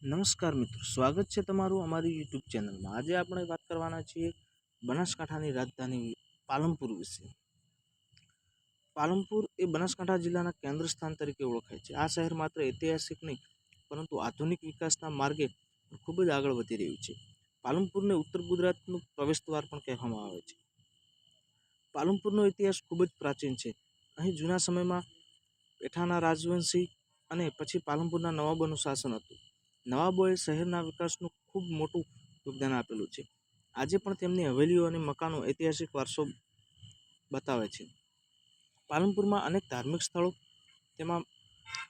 નમસ્કાર મિત્રો, સ્વાગત છે તમારું અમારી યુટ્યુબ ચેનલમાં। આજે આપણે વાત કરવાના છીએ બનાસકાંઠાની રાજધાની પાલનપુર વિશે। પાલનપુર એ બનાસકાંઠા જિલ્લાના કેન્દ્ર સ્થાન તરીકે ઓળખાય છે। આ શહેર માત્ર ઐતિહાસિક નહીં પરંતુ આધુનિક વિકાસના માર્ગે ખૂબ જ આગળ વધી રહ્યું છે। પાલનપુરને ઉત્તર ગુજરાતનું પ્રવેશદ્વાર પણ કહેવામાં આવે છે। પાલનપુરનો ઇતિહાસ ખૂબ જ પ્રાચીન છે। અહીં જૂના સમયમાં પેઠાના રાજવંશી અને પછી પાલનપુરના નવાબોનું શાસન હતું। નવાબોએ શહેરના વિકાસનું ખૂબ મોટું યોગદાન આપેલું છે। આજે પણ તેમની હવેલીઓ અને મકાનો ઐતિહાસિક વારસો બતાવે છે। પાલનપુરમાં અનેક ધાર્મિક સ્થળો, તેમાં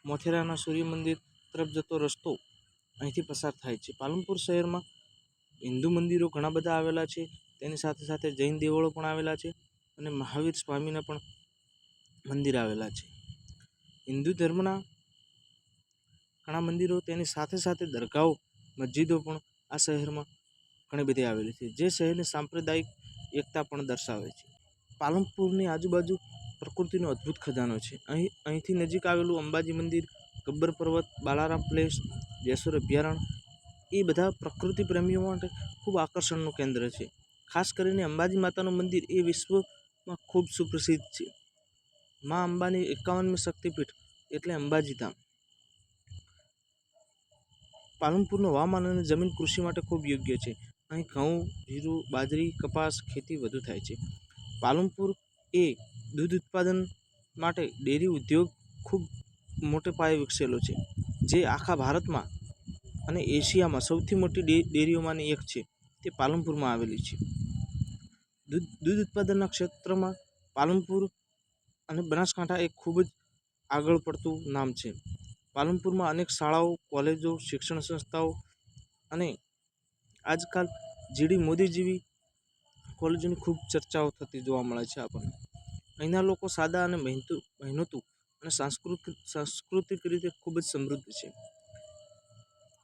મોથેરાના સૂર્ય મંદિર તરફ જતો રસ્તો અહીંથી પસાર થાય છે। પાલનપુર શહેરમાં હિન્દુ મંદિરો ઘણા બધા આવેલા છે, તેની સાથે સાથે જૈન દેવળો પણ આવેલા છે અને મહાવીર સ્વામીના પણ મંદિર આવેલા છે। હિન્દુ ધર્મના ઘણા મંદિરો, તેની સાથે સાથે દરગાહો, મસ્જિદો પણ આ શહેરમાં ઘણી બધી આવેલી છે, જે શહેરની સાંપ્રદાયિક એકતા પણ દર્શાવે છે। પાલનપુરની આજુબાજુ પ્રકૃતિનો અદ્ભુત ખજાનો છે। અહીંથી નજીક આવેલું અંબાજી મંદિર, ગબ્બર પર્વત, બાલારામ પ્લેસ, જેસુર અભયારણ્ય એ બધા પ્રકૃતિ પ્રેમીઓ માટે ખૂબ આકર્ષણનું કેન્દ્ર છે। ખાસ કરીને અંબાજી માતાનું મંદિર એ વિશ્વમાં ખૂબ સુપ્રસિદ્ધ છે। મા અંબાની 51મી શક્તિપીઠ એટલે અંબાજી ધામ। પાલનપુરનું હવામાન અને જમીન કૃષિ માટે ખૂબ યોગ્ય છે। અહીં ઘઉં, જીરું, બાજરી, કપાસ ખેતી વધુ થાય છે। પાલનપુર એ દૂધ ઉત્પાદન માટે ડેરી ઉદ્યોગ ખૂબ મોટે પાયે વિકસેલો છે, જે આખા ભારતમાં અને એશિયામાં સૌથી મોટી ડેરીઓમાંની એક છે, તે પાલનપુરમાં આવેલી છે। દૂધ ઉત્પાદનના ક્ષેત્રમાં પાલનપુર અને બનાસકાંઠા એક ખૂબ જ આગળ પડતું નામ છે। પાલનપુરમાં અનેક શાળાઓ, કોલેજો, શિક્ષણ સંસ્થાઓ અને આજકાલ જીડી મોદી જેવી કોલેજોની ખૂબ ચર્ચાઓ થતી જોવા મળે છે આપણને। અહીંના લોકો સાદા અને મહેનતુ અને સાંસ્કૃતિક રીતે ખૂબ જ સમૃદ્ધ છે।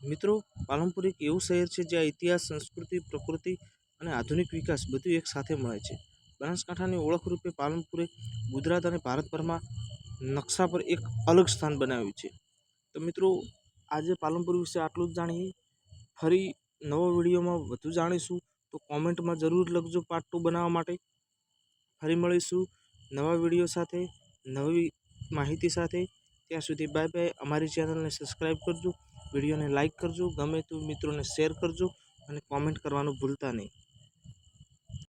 મિત્રો, પાલનપુર એક એવું શહેર છે જ્યાં ઇતિહાસ, સંસ્કૃતિ, પ્રકૃતિ અને આધુનિક વિકાસ બધું એક સાથે મળે છે। બનાસકાંઠાની ઓળખ રૂપે પાલનપુરે ગુજરાત અને ભારતભરમાં નકશા પર એક અલગ સ્થાન બનાવ્યું છે। તો મિત્રો, આજે પાલનપુર વિશે આટલું જ જાણીએ। ફરી નવો વિડીયોમાં વધુ જાણીશું, તો કોમેન્ટમાં જરૂર લખજો પાર્ટ 2 બનાવવા માટે। ફરી મળીશું નવા વિડીયો સાથે, નવી માહિતી સાથે। ત્યાં સુધી બાય બાય। અમારી ચેનલને સબસ્ક્રાઈબ કરજો, વિડીયોને લાઇક કરજો, ગમે તો મિત્રોને શેર કરજો અને કોમેન્ટ કરવાનું ભૂલતા નહીં।